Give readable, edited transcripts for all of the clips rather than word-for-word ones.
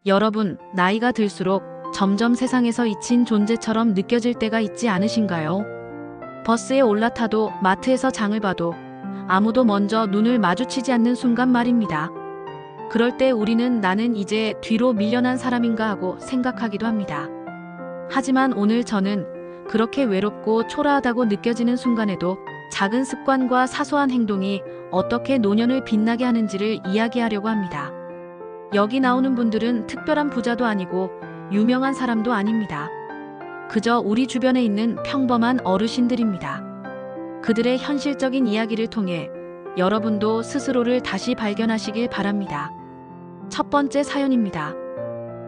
여러분, 나이가 들수록 점점 세상에서 잊힌 존재처럼 느껴질 때가 있지 않으신가요? 버스에 올라타도 마트에서 장을 봐도 아무도 먼저 눈을 마주치지 않는 순간 말입니다. 그럴 때 우리는 나는 이제 뒤로 밀려난 사람인가 하고 생각하기도 합니다. 하지만 오늘 저는 그렇게 외롭고 초라하다고 느껴지는 순간에도 작은 습관과 사소한 행동이 어떻게 노년을 빛나게 하는지를 이야기하려고 합니다. 여기 나오는 분들은 특별한 부자도 아니고 유명한 사람도 아닙니다. 그저 우리 주변에 있는 평범한 어르신들입니다. 그들의 현실적인 이야기를 통해 여러분도 스스로를 다시 발견하시길 바랍니다. 첫 번째 사연입니다.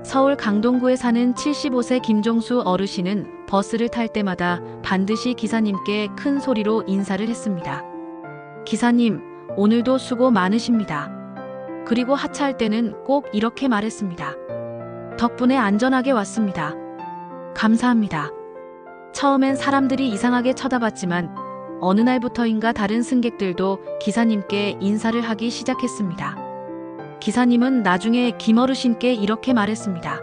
서울 강동구에 사는 75세 김종수 어르신은 버스를 탈 때마다 반드시 기사님께 큰 소리로 인사를 했습니다. 기사님, 오늘도 수고 많으십니다. 그리고 하차할 때는 꼭 이렇게 말했습니다. 덕분에 안전하게 왔습니다. 감사합니다. 처음엔 사람들이 이상하게 쳐다봤지만 어느 날부터인가 다른 승객들도 기사님께 인사를 하기 시작했습니다. 기사님은 나중에 김어르신께 이렇게 말했습니다.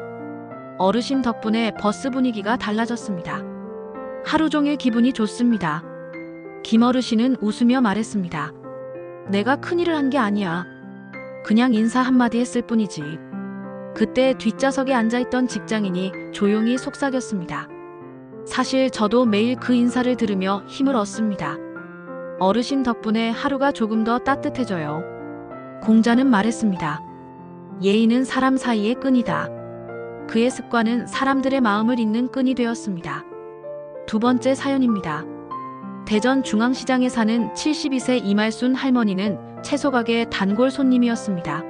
어르신 덕분에 버스 분위기가 달라졌습니다. 하루 종일 기분이 좋습니다. 김어르신은 웃으며 말했습니다. 내가 큰일을 한 게 아니야. 그냥 인사 한마디 했을 뿐이지. 그때 뒷좌석에 앉아있던 직장인이 조용히 속삭였습니다. 사실 저도 매일 그 인사를 들으며 힘을 얻습니다. 어르신 덕분에 하루가 조금 더 따뜻해져요. 공자는 말했습니다. 예의는 사람 사이의 끈이다. 그의 습관은 사람들의 마음을 잇는 끈이 되었습니다. 두 번째 사연입니다. 대전 중앙시장에 사는 72세 이말순 할머니는 채소가게 단골 손님이었습니다.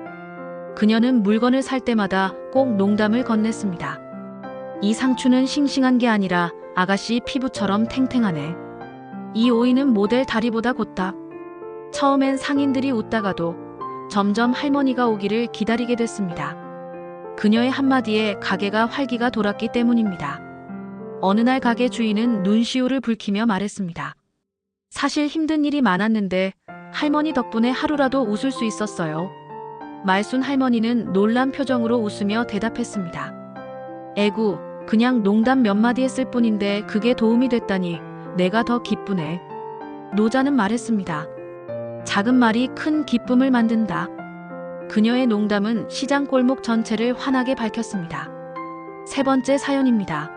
그녀는 물건을 살 때마다 꼭 농담을 건넸습니다. 이 상추는 싱싱한 게 아니라 아가씨 피부처럼 탱탱하네. 이 오이는 모델 다리보다 곧다. 처음엔 상인들이 웃다가도 점점 할머니가 오기를 기다리게 됐습니다. 그녀의 한마디에 가게가 활기가 돌았기 때문입니다. 어느 날 가게 주인은 눈시울을 붉히며 말했습니다. 사실 힘든 일이 많았는데 할머니 덕분에 하루라도 웃을 수 있었어요. 말순 할머니는 놀란 표정으로 웃으며 대답했습니다. 에구, 그냥 농담 몇 마디 했을 뿐인데 그게 도움이 됐다니 내가 더 기쁘네. 노자는 말했습니다. 작은 말이 큰 기쁨을 만든다. 그녀의 농담은 시장 골목 전체를 환하게 밝혔습니다. 세 번째 사연입니다.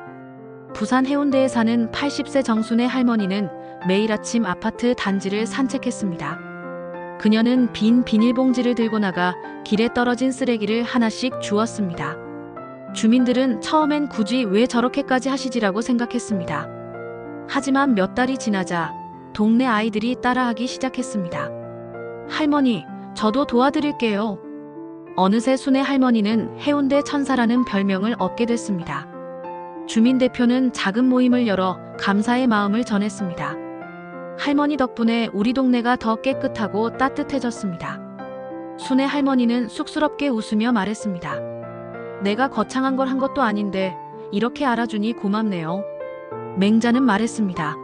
부산 해운대에 사는 80세 정순의 할머니는 매일 아침 아파트 단지를 산책했습니다. 그녀는 빈 비닐봉지를 들고 나가 길에 떨어진 쓰레기를 하나씩 주웠습니다. 주민들은 처음엔 굳이 왜 저렇게까지 하시지라고 생각했습니다. 하지만 몇 달이 지나자 동네 아이들이 따라하기 시작했습니다. 할머니, 저도 도와드릴게요. 어느새 순의 할머니는 해운대 천사라는 별명을 얻게 됐습니다. 주민 대표는 작은 모임을 열어 감사의 마음을 전했습니다. 할머니 덕분에 우리 동네가 더 깨끗하고 따뜻해졌습니다. 순의 할머니는 쑥스럽게 웃으며 말했습니다. 내가 거창한 걸 한 것도 아닌데 이렇게 알아주니 고맙네요. 맹자는 말했습니다.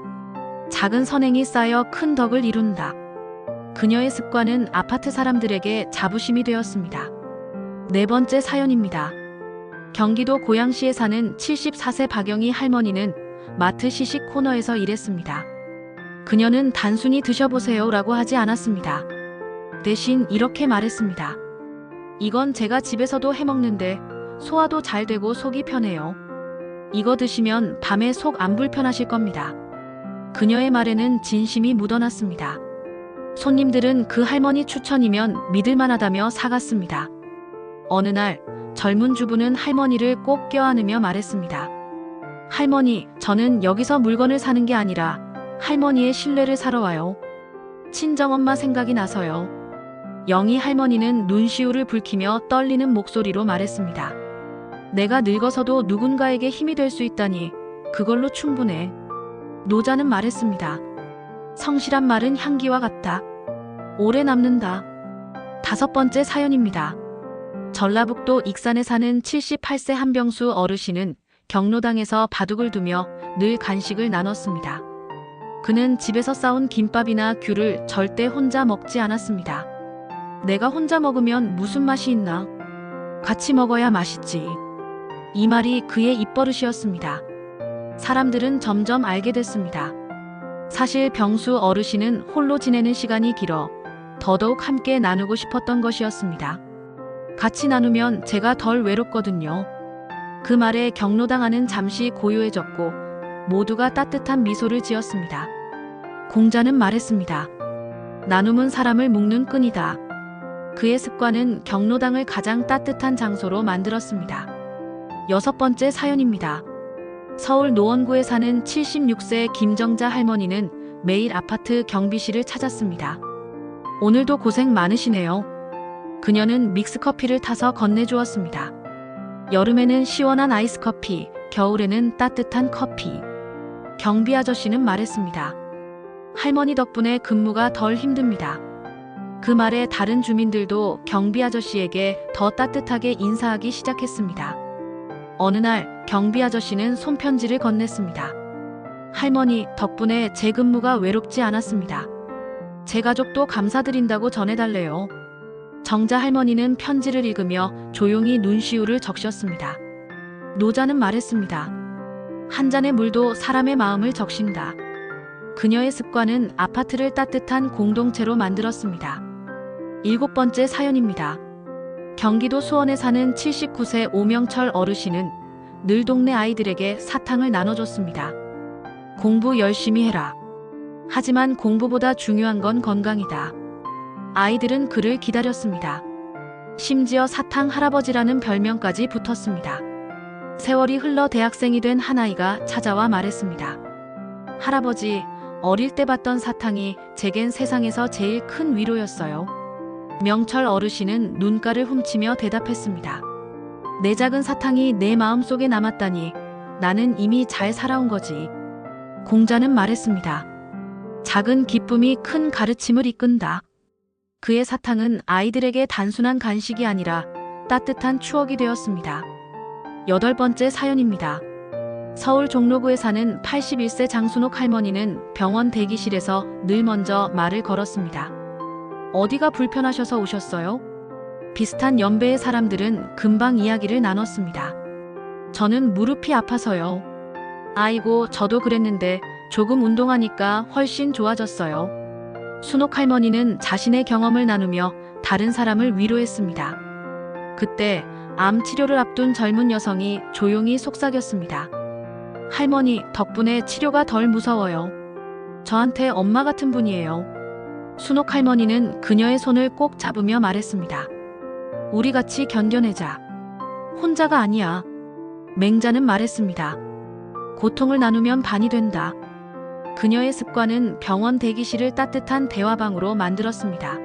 작은 선행이 쌓여 큰 덕을 이룬다. 그녀의 습관은 아파트 사람들에게 자부심이 되었습니다. 네 번째 사연입니다. 경기도 고양시에 사는 74세 박영희 할머니는 마트 시식 코너에서 일했습니다. 그녀는 단순히 드셔보세요 라고 하지 않았습니다. 대신 이렇게 말했습니다. 이건 제가 집에서도 해먹는데 소화도 잘 되고 속이 편해요. 이거 드시면 밤에 속 안 불편하실 겁니다. 그녀의 말에는 진심이 묻어났습니다. 손님들은 그 할머니 추천이면 믿을만하다며 사갔습니다. 어느 날 젊은 주부는 할머니를 꼭 껴안으며 말했습니다. 할머니, 저는 여기서 물건을 사는 게 아니라 할머니의 신뢰를 사러 와요. 친정엄마 생각이 나서요. 영희 할머니는 눈시울을 붉히며 떨리는 목소리로 말했습니다. 내가 늙어서도 누군가에게 힘이 될 수 있다니 그걸로 충분해. 노자는 말했습니다. 성실한 말은 향기와 같다. 오래 남는다. 다섯 번째 사연입니다. 전라북도 익산에 사는 78세 한병수 어르신은 경로당에서 바둑을 두며 늘 간식을 나눴습니다. 그는 집에서 싸온 김밥이나 귤을 절대 혼자 먹지 않았습니다. 내가 혼자 먹으면 무슨 맛이 있나? 같이 먹어야 맛있지. 이 말이 그의 입버릇이었습니다. 사람들은 점점 알게 됐습니다. 사실 병수 어르신은 홀로 지내는 시간이 길어 더더욱 함께 나누고 싶었던 것이었습니다. 같이 나누면 제가 덜 외롭거든요. 그 말에 경로당하는 잠시 고요해졌고 모두가 따뜻한 미소를 지었습니다. 공자는 말했습니다. 나눔은 사람을 묶는 끈이다. 그의 습관은 경로당을 가장 따뜻한 장소로 만들었습니다. 6번째 사연입니다. 서울 노원구에 사는 76세 김정자 할머니는 매일 아파트 경비실을 찾았습니다. 오늘도 고생 많으시네요. 그녀는 믹스커피를 타서 건네주었습니다. 여름에는 시원한 아이스커피, 겨울에는 따뜻한 커피. 경비 아저씨는 말했습니다. 할머니 덕분에 근무가 덜 힘듭니다. 그 말에 다른 주민들도 경비 아저씨에게 더 따뜻하게 인사하기 시작했습니다. 어느 날 경비 아저씨는 손편지를 건넸습니다. 할머니 덕분에 제 근무가 외롭지 않았습니다. 제 가족도 감사드린다고 전해달래요. 정자 할머니는 편지를 읽으며 조용히 눈시울을 적셨습니다. 노자는 말했습니다. 한 잔의 물도 사람의 마음을 적신다. 그녀의 습관은 아파트를 따뜻한 공동체로 만들었습니다. 7번째 사연입니다. 경기도 수원에 사는 79세 오명철 어르신은 늘 동네 아이들에게 사탕을 나눠줬습니다. 공부 열심히 해라. 하지만 공부보다 중요한 건 건강이다. 아이들은 그를 기다렸습니다. 심지어 사탕 할아버지라는 별명까지 붙었습니다. 세월이 흘러 대학생이 된 한 아이가 찾아와 말했습니다. 할아버지, 어릴 때 봤던 사탕이 제겐 세상에서 제일 큰 위로였어요. 명철 어르신은 눈가를 훔치며 대답했습니다. 내 작은 사탕이 내 마음속에 남았다니 나는 이미 잘 살아온 거지. 공자는 말했습니다. 작은 기쁨이 큰 가르침을 이끈다. 그의 사탕은 아이들에게 단순한 간식이 아니라 따뜻한 추억이 되었습니다. 8번째 사연입니다. 서울 종로구에 사는 81세 장순옥 할머니는 병원 대기실에서 늘 먼저 말을 걸었습니다. 어디가 불편하셔서 오셨어요? 비슷한 연배의 사람들은 금방 이야기를 나눴습니다. 저는 무릎이 아파서요. 아이고, 저도 그랬는데 조금 운동하니까 훨씬 좋아졌어요. 순옥 할머니는 자신의 경험을 나누며 다른 사람을 위로했습니다. 그때 암 치료를 앞둔 젊은 여성이 조용히 속삭였습니다. 할머니, 덕분에 치료가 덜 무서워요. 저한테 엄마 같은 분이에요. 순옥 할머니는 그녀의 손을 꼭 잡으며 말했습니다. 우리 같이 견뎌내자. 혼자가 아니야. 맹자는 말했습니다. 고통을 나누면 반이 된다. 그녀의 습관은 병원 대기실을 따뜻한 대화방으로 만들었습니다.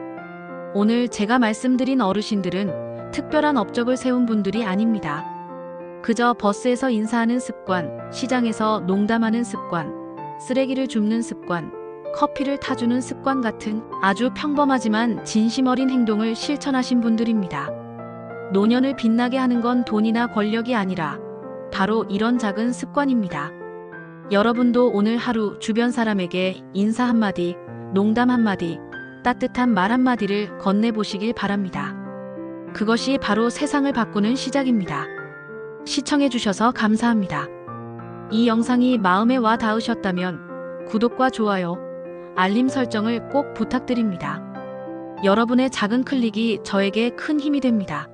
오늘 제가 말씀드린 어르신들은 특별한 업적을 세운 분들이 아닙니다. 그저 버스에서 인사하는 습관, 시장에서 농담하는 습관, 쓰레기를 줍는 습관, 커피를 타주는 습관 같은 아주 평범하지만 진심 어린 행동을 실천하신 분들입니다. 노년을 빛나게 하는 건 돈이나 권력이 아니라 바로 이런 작은 습관입니다. 여러분도 오늘 하루 주변 사람에게 인사 한마디, 농담 한마디, 따뜻한 말 한마디를 건네보시길 바랍니다. 그것이 바로 세상을 바꾸는 시작입니다. 시청해주셔서 감사합니다. 이 영상이 마음에 와 닿으셨다면 구독과 좋아요, 알림 설정을 꼭 부탁드립니다. 여러분의 작은 클릭이 저에게 큰 힘이 됩니다.